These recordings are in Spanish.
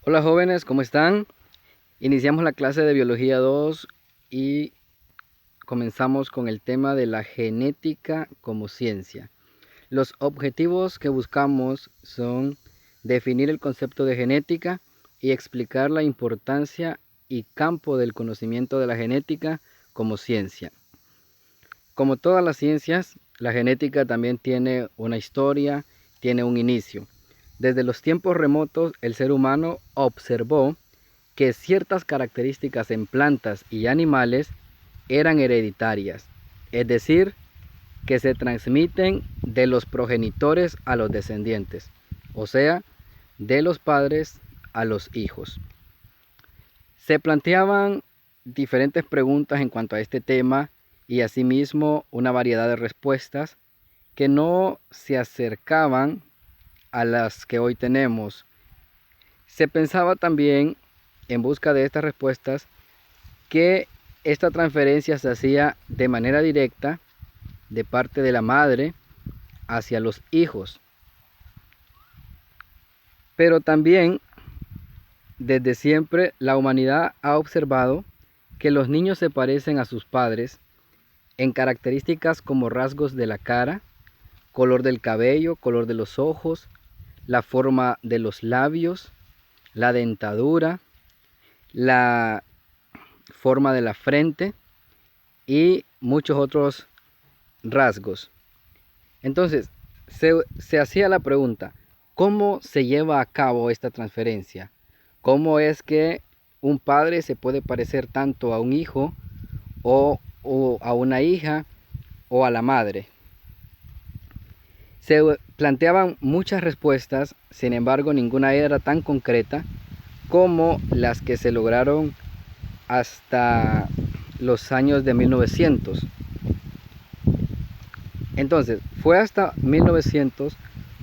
Hola jóvenes, ¿cómo están? Iniciamos la clase de Biología 2 y comenzamos con el tema de la genética como ciencia. Los objetivos que buscamos son definir el concepto de genética y explicar la importancia y campo del conocimiento de la genética como ciencia. Como todas las ciencias, la genética también tiene una historia, tiene un inicio. Desde los tiempos remotos, el ser humano observó que ciertas características en plantas y animales eran hereditarias, es decir, que se transmiten de los progenitores a los descendientes, o sea, de los padres a los hijos. Se planteaban diferentes preguntas en cuanto a este tema y asimismo una variedad de respuestas que no se acercaban a las que hoy tenemos. Se pensaba también, en busca de estas respuestas, que esta transferencia se hacía de manera directa de parte de la madre hacia los hijos. Pero también, desde siempre, la humanidad ha observado que los niños se parecen a sus padres en características como rasgos de la cara, color del cabello, color de los ojos, la forma de los labios, la dentadura, la forma de la frente y muchos otros rasgos. Entonces, se hacía la pregunta, ¿cómo se lleva a cabo esta transferencia? ¿Cómo es que un padre se puede parecer tanto a un hijo o a una hija o a la madre? Se planteaban muchas respuestas, sin embargo ninguna era tan concreta como las que se lograron hasta los años de 1900. Entonces, fue hasta 1900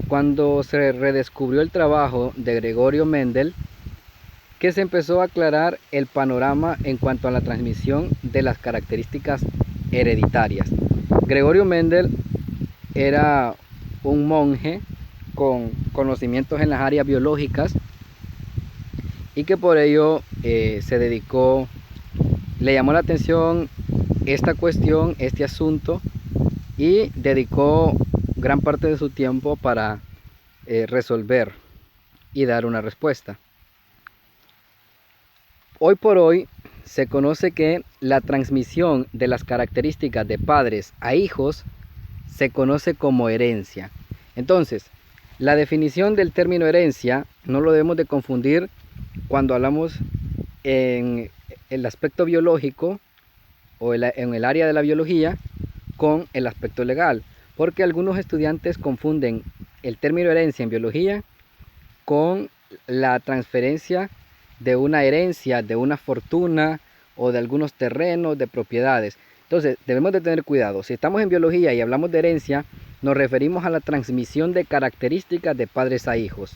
cuando se redescubrió el trabajo de Gregorio Mendel que se empezó a aclarar el panorama en cuanto a la transmisión de las características hereditarias. Gregorio Mendel era un monje con conocimientos en las áreas biológicas y que por ello se dedicó, le llamó la atención esta cuestión, este asunto, y dedicó gran parte de su tiempo para resolver y dar una respuesta. Hoy por hoy se conoce que la transmisión de las características de padres a hijos se conoce como herencia. Entonces, la definición del término herencia no lo debemos de confundir cuando hablamos en el aspecto biológico o en el área de la biología con el aspecto legal, porque algunos estudiantes confunden el término herencia en biología con la transferencia de una herencia, de una fortuna o de algunos terrenos, de propiedades. Entonces, debemos de tener cuidado. Si estamos en biología y hablamos de herencia, nos referimos a la transmisión de características de padres a hijos,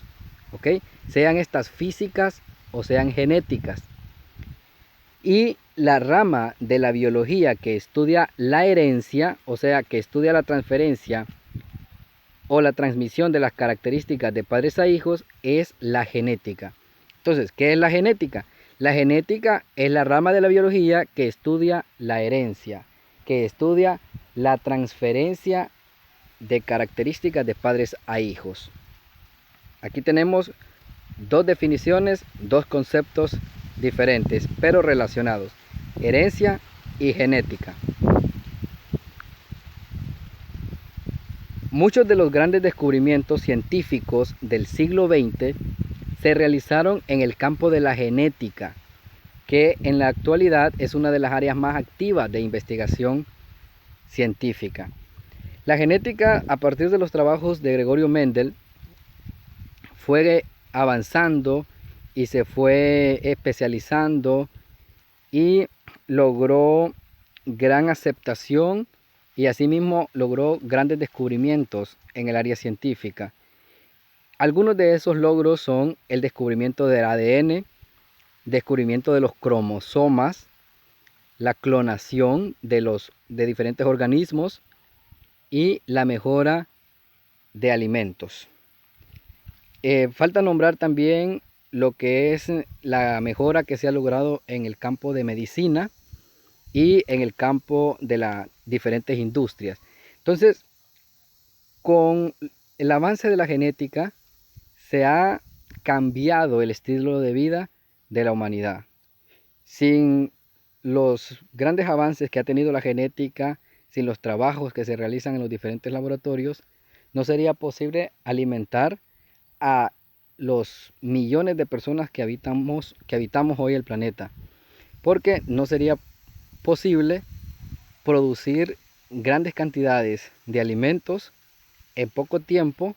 ¿ok? Sean estas físicas o sean genéticas. Y la rama de la biología que estudia la herencia, o sea, que estudia la transferencia o la transmisión de las características de padres a hijos, es la genética. Entonces, ¿qué es la genética? La genética es la rama de la biología que estudia la herencia, que estudia la transferencia de características de padres a hijos. Aquí tenemos dos definiciones, dos conceptos diferentes, pero relacionados: herencia y genética. Muchos de los grandes descubrimientos científicos del siglo XX se realizaron en el campo de la genética, que en la actualidad es una de las áreas más activas de investigación científica. La genética, a partir de los trabajos de Gregorio Mendel, fue avanzando y se fue especializando y logró gran aceptación y asimismo logró grandes descubrimientos en el área científica. Algunos de esos logros son el descubrimiento del ADN, descubrimiento de los cromosomas, la clonación de diferentes organismos y la mejora de alimentos. Falta nombrar también lo que es la mejora que se ha logrado en el campo de medicina y en el campo de las diferentes industrias. Entonces, con el avance de la genética se ha cambiado el estilo de vida de la humanidad. Sin los grandes avances que ha tenido la genética, sin los trabajos que se realizan en los diferentes laboratorios, no sería posible alimentar a los millones de personas que habitamos hoy el planeta, porque no sería posible producir grandes cantidades de alimentos en poco tiempo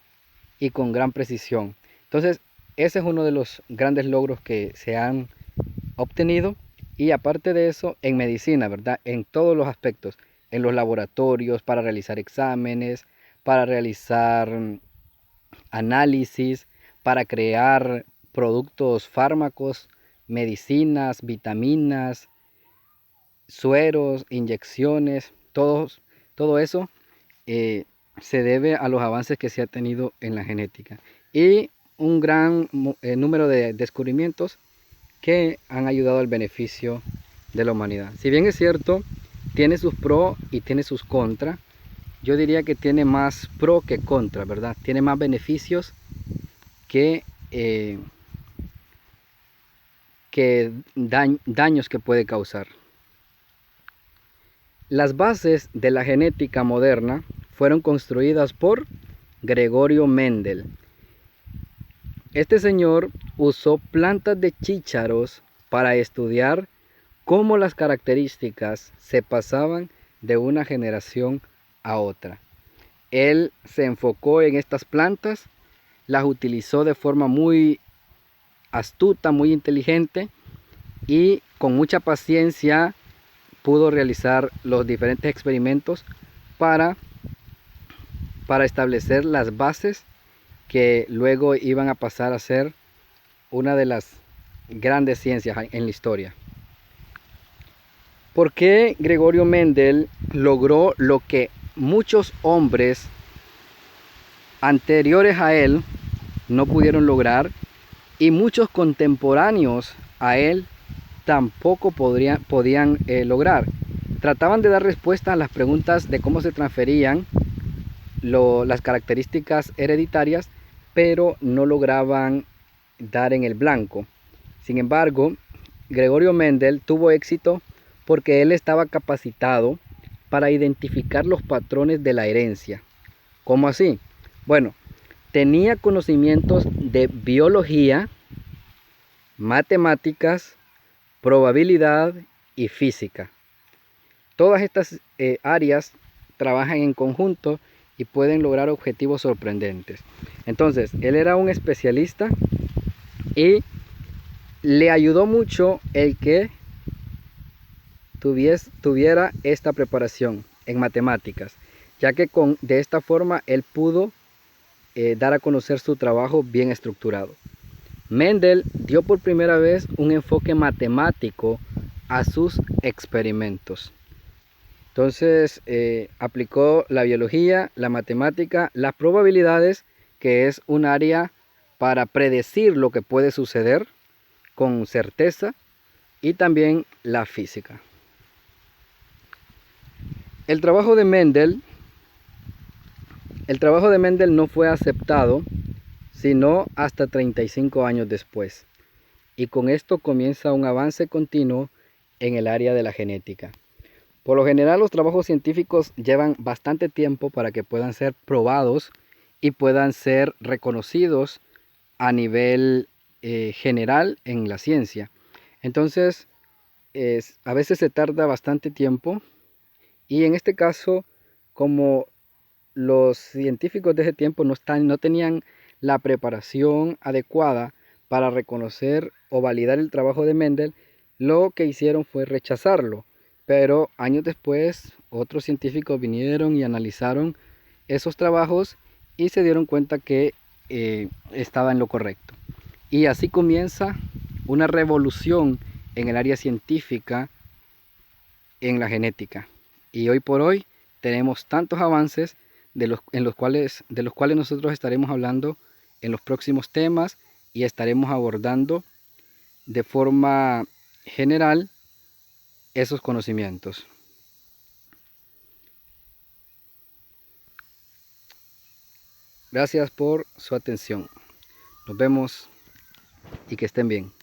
y con gran precisión. Entonces, ese es uno de los grandes logros que se han obtenido. Y aparte de eso, en medicina, ¿verdad? En todos los aspectos, en los laboratorios, para realizar exámenes, para realizar análisis, para crear productos, fármacos, medicinas, vitaminas, sueros, inyecciones, todo eso se debe a los avances que se ha tenido en la genética y un gran número de descubrimientos que han ayudado al beneficio de la humanidad. Si bien es cierto, tiene sus pros y tiene sus contras, yo diría que tiene más pro que contra, ¿verdad? Tiene más beneficios que daños que puede causar. Las bases de la genética moderna fueron construidas por Gregorio Mendel. Este señor usó plantas de chícharos para estudiar cómo las características se pasaban de una generación a otra. Él se enfocó en estas plantas, las utilizó de forma muy astuta, muy inteligente y con mucha paciencia pudo realizar los diferentes experimentos para establecer las bases que luego iban a pasar a ser una de las grandes ciencias en la historia. ¿Por qué Gregorio Mendel logró lo que muchos hombres anteriores a él no pudieron lograr y muchos contemporáneos a él tampoco podían lograr? Trataban de dar respuesta a las preguntas de cómo se transferían las características hereditarias, pero no lograban dar en el blanco. Sin embargo, Gregorio Mendel tuvo éxito porque él estaba capacitado para identificar los patrones de la herencia. ¿Cómo así? Bueno, tenía conocimientos de biología, matemáticas, probabilidad y física. Todas estas áreas trabajan en conjunto y pueden lograr objetivos sorprendentes. Entonces, él era un especialista y le ayudó mucho el que tuviera esta preparación en matemáticas, ya que de esta forma él pudo dar a conocer su trabajo bien estructurado. Mendel dio por primera vez un enfoque matemático a sus experimentos. Entonces aplicó la biología, la matemática, las probabilidades, que es un área para predecir lo que puede suceder con certeza, y también la física. El trabajo de Mendel no fue aceptado sino hasta 35 años después, y con esto comienza un avance continuo en el área de la genética. Por lo general, los trabajos científicos llevan bastante tiempo para que puedan ser probados y puedan ser reconocidos a nivel general en la ciencia. Entonces, a veces se tarda bastante tiempo, y en este caso, como los científicos de ese tiempo no tenían la preparación adecuada para reconocer o validar el trabajo de Mendel, lo que hicieron fue rechazarlo. Pero años después, otros científicos vinieron y analizaron esos trabajos y se dieron cuenta que estaba en lo correcto. Y así comienza una revolución en el área científica, en la genética. Y hoy por hoy tenemos tantos avances de los cuales nosotros estaremos hablando en los próximos temas y estaremos abordando de forma general esos conocimientos. Gracias por su atención. Nos vemos y que estén bien.